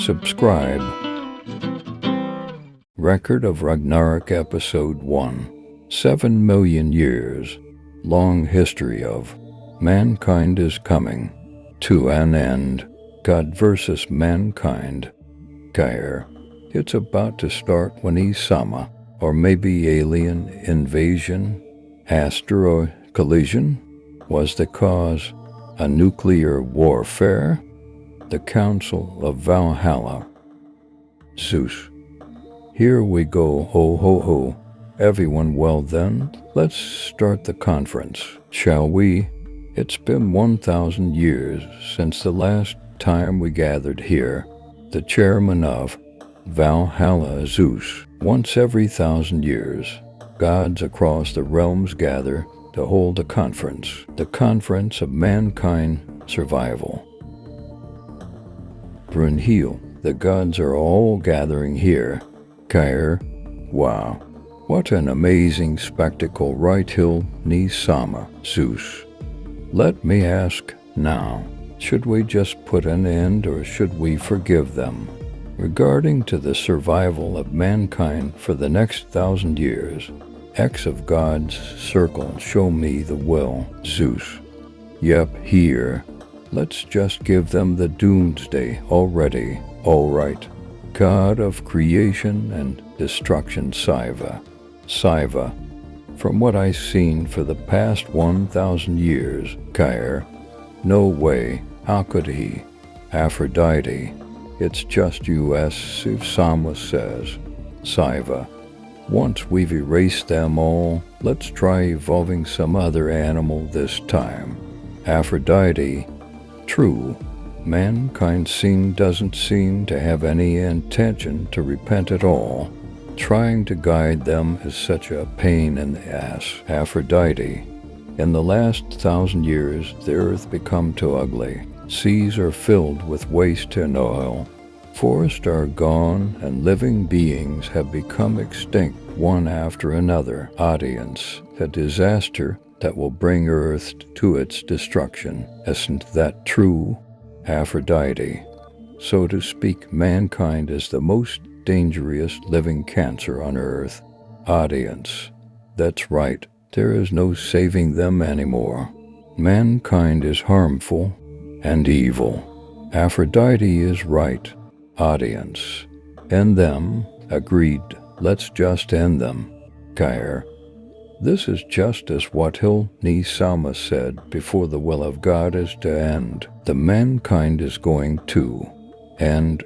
subscribe. Record of Ragnarok Episode 1. 7 million years. Long history of mankind is coming to an end. God versus mankind. Gaia. It's about to start when Isama, or maybe alien invasion, asteroid collision, was the cause. A nuclear warfare? The Council of Valhalla. Zeus. Here we go, ho ho ho. Everyone, well then, let's start the conference, shall we? It's been 1,000 years since the last time we gathered here. The chairman of Valhalla, Zeus. Once every 1,000 years, gods across the realms gather to hold a conference, the conference of mankind survival. Brunhilde, the gods are all gathering here. Gaia. Wow, what an amazing spectacle, right? Nisama, Zeus. Let me ask now, should we just put an end or should we forgive them? Regarding to the survival of mankind for the next 1,000 years, X of God's circle, show me the will, Zeus. Yep, here. Let's just give them the doomsday already, alright. God of creation and destruction, Siva. Siva. From what I've seen for the past 1,000 years, Gaia. No way, how could he? Aphrodite. It's just U.S. Suvsama says. Siva. Once we've erased them all, let's try evolving some other animal this time. Aphrodite. True. Mankind doesn't seem to have any intention to repent at all. Trying to guide them is such a pain in the ass. Aphrodite. In the last 1,000 years, the earth become too ugly. Seas are filled with waste and oil. Forests are gone and living beings have become extinct one after another. Audience, a disaster that will bring Earth to its destruction. Isn't that true? Aphrodite. So to speak, mankind is the most dangerous living cancer on Earth. Audience. That's right. There is no saving them anymore. Mankind is harmful and evil. Aphrodite is right. Audience. End them. Agreed. Let's just end them. Gaia. This is just as what Nisama said before. The will of God is to end. The mankind is going to end.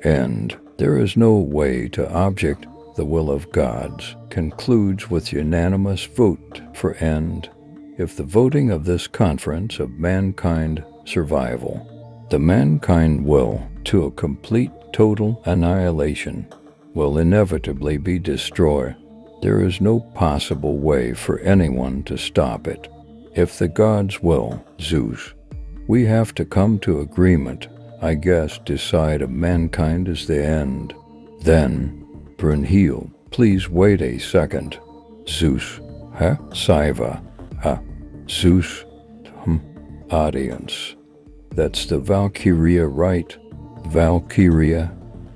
There is no way to object the will of God's. Concludes with unanimous vote for end. If the voting of this conference of mankind survival, the mankind will, to a complete total annihilation, will inevitably be destroyed. There is no possible way for anyone to stop it. If the gods will, Zeus, we have to come to agreement, I guess. Decide of mankind is the end. Then, Brunhilde, please wait a second. Zeus. Huh? Siva. Huh? Zeus. Audience. That's the Valkyrie, right? Valkyrie.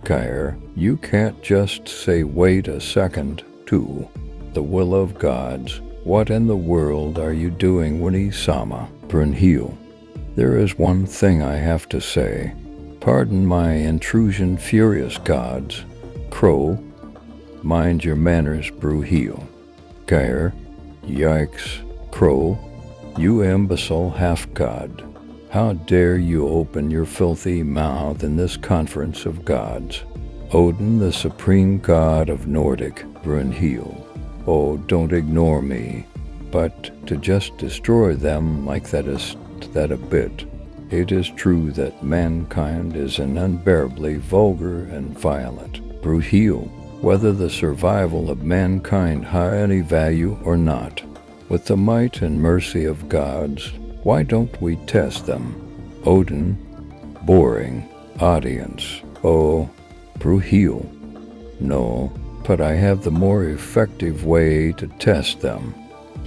Gaia. You can't just say wait a second, to the will of gods. What in the world are you doing, Isama? Brunhilde. There is one thing I have to say. Pardon my intrusion, furious gods. Crow. Mind your manners, Brunhilde. Gaia. Yikes. Crow. You imbecile half-god. How dare you open your filthy mouth in this conference of gods? Odin, the supreme god of Nordic. Brunhilde. Oh, don't ignore me. But to just destroy them like that is that a bit. It is true that mankind is an unbearably vulgar and violent. Brunhilde. Whether the survival of mankind have any value or not, with the might and mercy of gods, why don't we test them? Odin. Boring. Audience. Oh, Brunhilde. No, but I have the more effective way to test them.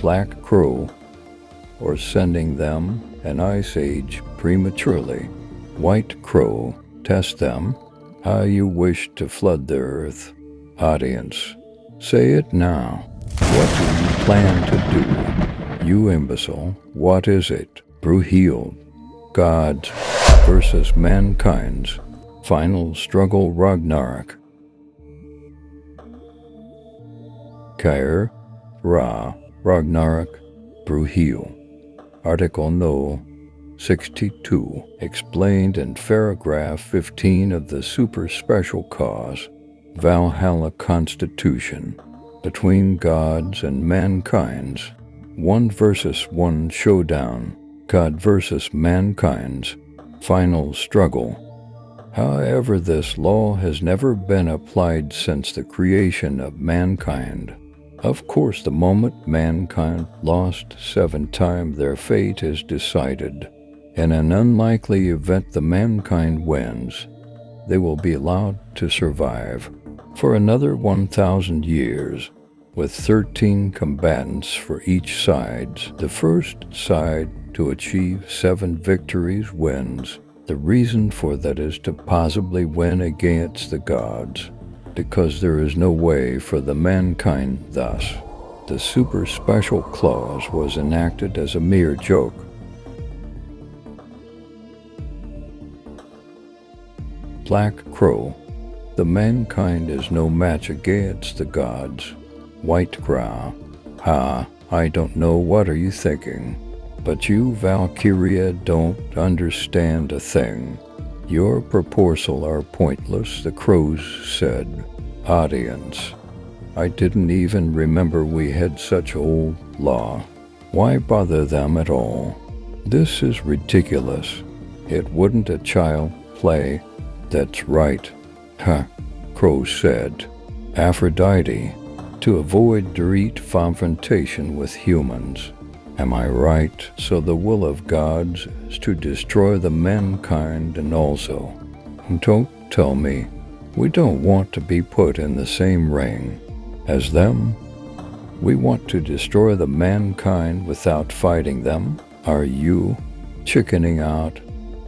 Black Crow. Or sending them an ice age prematurely. White Crow. Test them. How you wish to flood the earth. Audience, say it now. What do you plan to do? You imbecile, what is it? Brühilde. Gods versus mankind's final struggle. Ragnarok. Kyr, Ra, Ragnarok, Brühilde. Article No. 62, explained in paragraph 15 of the Super Special Cause, Valhalla Constitution, between gods and mankind's 1 versus 1 showdown, God versus mankind's final struggle. However, this law has never been applied since the creation of mankind. Of course, the moment mankind lost 7 times, their fate is decided. In an unlikely event the mankind wins, they will be allowed to survive for another 1,000 years, with 13 combatants for each side. The first side to achieve 7 victories wins. The reason for that is to possibly win against the gods, because there is no way for the mankind. Thus, the super special clause was enacted as a mere joke. Black Crow. The mankind is no match against the gods. White Crow. Ha, I don't know what are you thinking. But you, Valkyrie, don't understand a thing. Your proposals are pointless, the crows said. Audience, I didn't even remember we had such old law. Why bother them at all? This is ridiculous. It wouldn't a child play. That's right. Ha, Crow said. Aphrodite, to avoid direct confrontation with humans. Am I right? So the will of gods is to destroy the mankind, and also, don't tell me, we don't want to be put in the same ring as them. We want to destroy the mankind without fighting them. Are you chickening out?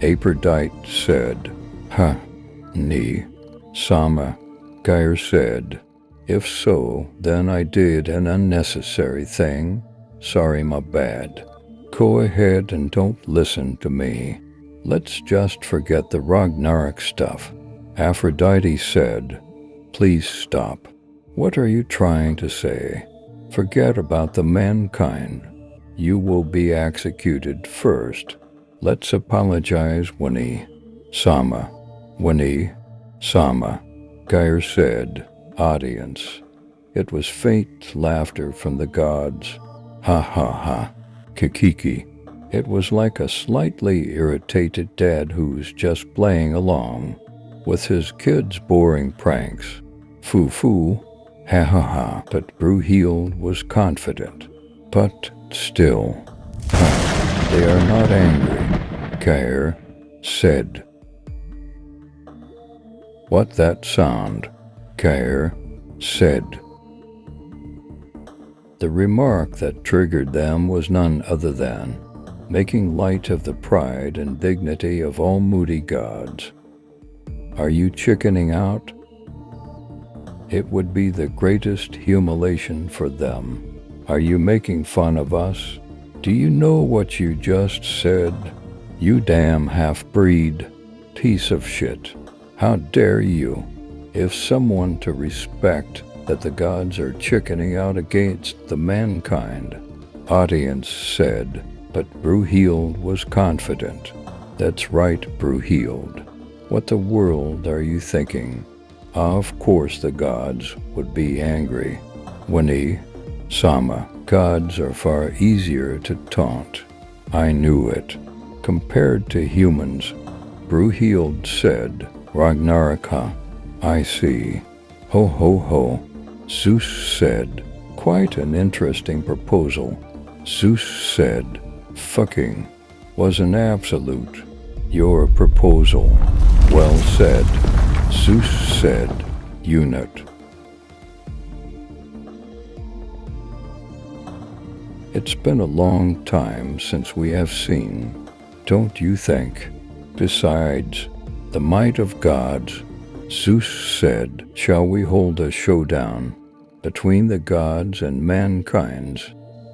Aphrodite said. Ha, ni, sama, Kyr said. If so, then I did an unnecessary thing. Sorry, my bad. Go ahead and don't listen to me. Let's just forget the Ragnarok stuff. Aphrodite said. Please stop. What are you trying to say? Forget about the mankind. You will be executed first. Let's apologize, Winnie. Sama. Winnie. Sama. Kyr said. Audience. It was faint laughter from the gods. Ha ha ha. Kikiki. It was like a slightly irritated dad who's just playing along with his kids' boring pranks. Foo. Ha ha ha. But Brühilde was confident. But still. Ha. They are not angry, Kyr said. What that sound? Kyr said. The remark that triggered them was none other than making light of the pride and dignity of all moody gods. Are you chickening out? It would be the greatest humiliation for them. Are you making fun of us? Do you know what you just said? You damn half-breed piece of shit. How dare you? If someone to respect that the gods are chickening out against the mankind. Audience said, but Brühilde was confident. That's right, Brühilde. What the world are you thinking? Of course the gods would be angry. Winnie, Sama, gods are far easier to taunt. I knew it. Compared to humans, Brühilde said, Ragnarok. I see. Ho ho ho. Zeus said, quite an interesting proposal. Zeus said, fucking was an absolute. Your proposal. Well said. Zeus said, unit. It's been a long time since we have seen, don't you think? Besides, the might of gods Zeus said, "Shall we hold a showdown between the gods and mankind?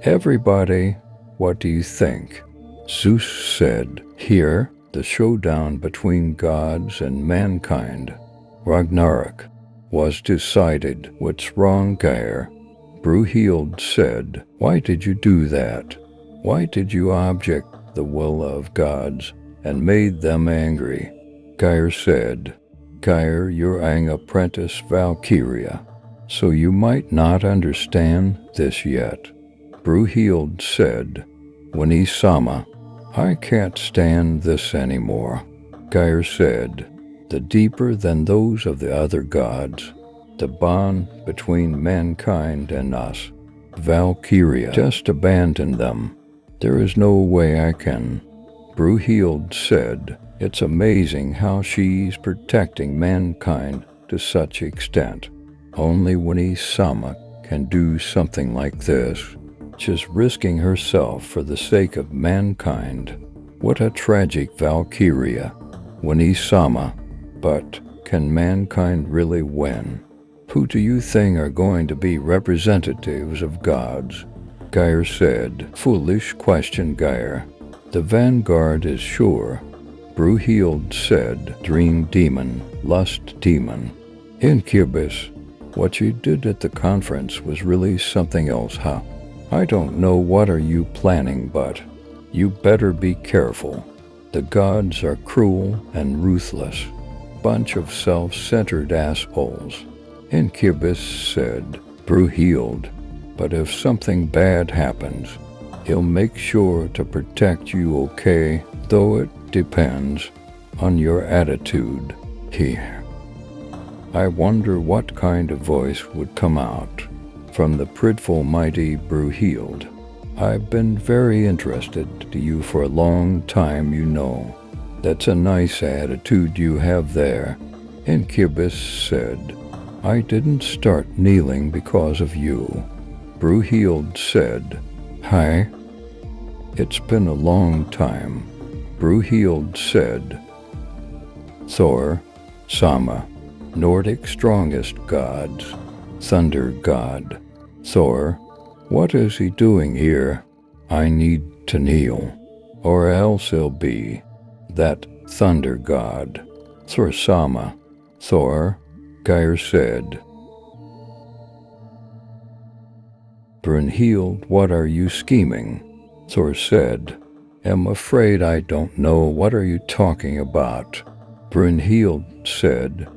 Everybody, what do you think?" Zeus said, "Here, the showdown between gods and mankind. Ragnarok was decided." "What's wrong, Geir?" Brunhild said, "Why did you do that? Why did you object the will of gods and made them angry?" Geir said, "Geir, you're an apprentice Valkyrie, so you might not understand this yet." Brunhild said, "Sama, I can't stand this anymore." Geir said, "The deeper than those of the other gods, the bond between mankind and us. Valkyrie, just abandon them. There is no way I can." Brunhild said, "It's amazing how she's protecting mankind to such extent. Only Sama can do something like this. Just risking herself for the sake of mankind. What a tragic Valkyrie. Sama, but can mankind really win? Who do you think are going to be representatives of gods?" Geir said, "Foolish question, Geir. The vanguard is sure." Brunhild said, "Dream demon, lust demon, incubus. What you did at the conference was really something else, huh? I don't know what are you planning, but you better be careful. The gods are cruel and ruthless. Bunch of self-centered assholes." Incubus said, "Brunhild, but if something bad happens, he'll make sure to protect you, okay? Though it depends on your attitude." I wonder what kind of voice would come out from the prideful mighty Brunhild. "I've been very interested to you for a long time, you know. That's a nice attitude you have there." Incubus said, "I didn't start kneeling because of you." Brunhild said, "Hi. It's been a long time." Brunhild said, "Thor, Sama, Nordic strongest gods, thunder god. Thor, what is he doing here? I need to kneel, or else he'll be that thunder god." Thor Sama, Thor, Geir said. Brunhild, what are you scheming? Thor said, "I'm afraid I don't know. What are you talking about?" Brunhild said,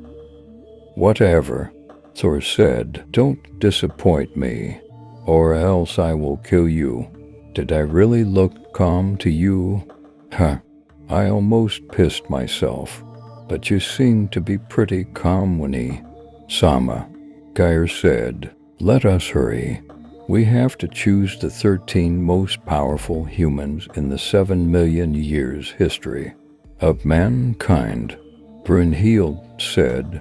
"Whatever." Thor said, "Don't disappoint me, or else I will kill you." Did I really look calm to you? Huh, I almost pissed myself, but you seem to be pretty calm when Sama, Geir said, "Let us hurry. We have to choose the 13 most powerful humans in the 7 million years history of mankind." Brunhild said,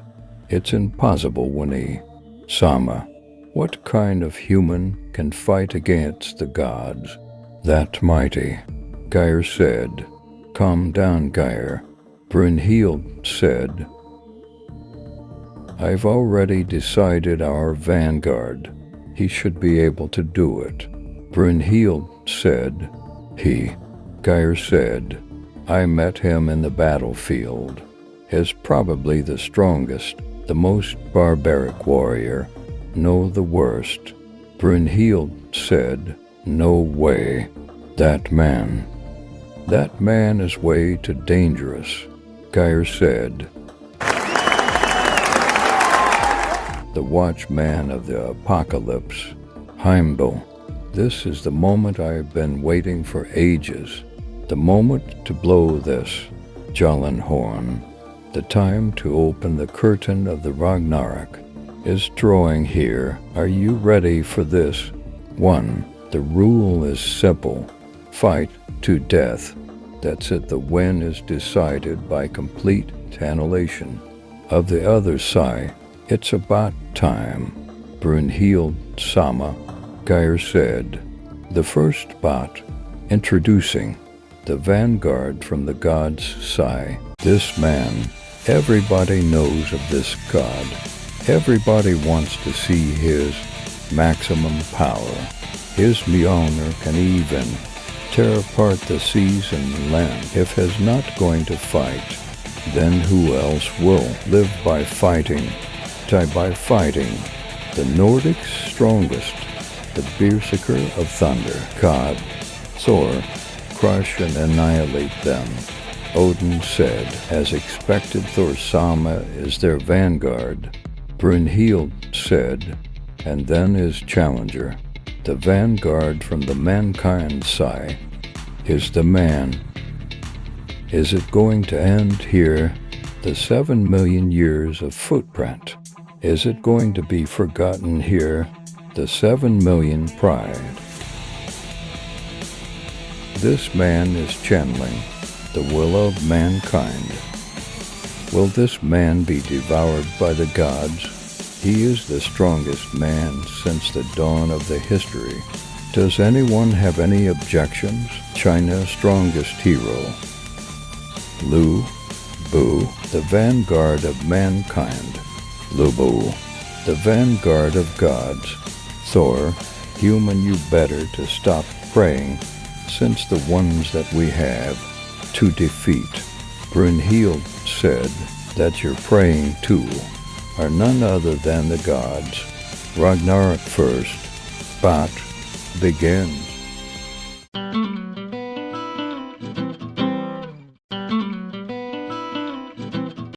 "It's impossible, Winnie. Sama, what kind of human can fight against the gods that mighty?" Geir said, "Calm down, Geir." Brunhild said, "I've already decided our vanguard. He should be able to do it." Brunhild said, Geir said, "I met him in the battlefield. Is probably the strongest, the most barbaric warrior. No, the worst." Brunhild said, "No way. That man is way too dangerous." Geir said, "The watchman of the apocalypse, Heimdall. This is the moment I've been waiting for ages. The moment to blow this Jallenhorn. The time to open the curtain of the Ragnarok is drawing here. Are you ready for this? 1. The rule is simple. Fight to death. That's it. The win is decided by complete annihilation of the other side. It's about time." Brunhild Sama, Geir said, "The first bot, introducing the vanguard from the gods' side. This man Everybody knows of this god. Everybody wants to see his maximum power. His Mjolnir can even tear apart the seas and land. If he's not going to fight, then who else will? Live by fighting, die by fighting. The Nordics' strongest, the Berserker of Thunder, God, Thor, crush and annihilate them. Odin said, as expected, Thor's Sama is their vanguard. Brynhild said, and then his challenger. The vanguard from the mankind side is the man. Is it going to end here? The 7 million years of footprint. Is it going to be forgotten here? The 7 million pride. This man is channeling the will of mankind. Will this man be devoured by the gods? He is the strongest man since the dawn of the history. Does anyone have any objections? China's strongest hero. Lu Bu, the vanguard of mankind. Lu Bu, the vanguard of gods. Thor, human, you better to stop praying, since the ones that we have to defeat. Brynhild said that you're praying to are none other than the gods. Ragnarok first, but begins.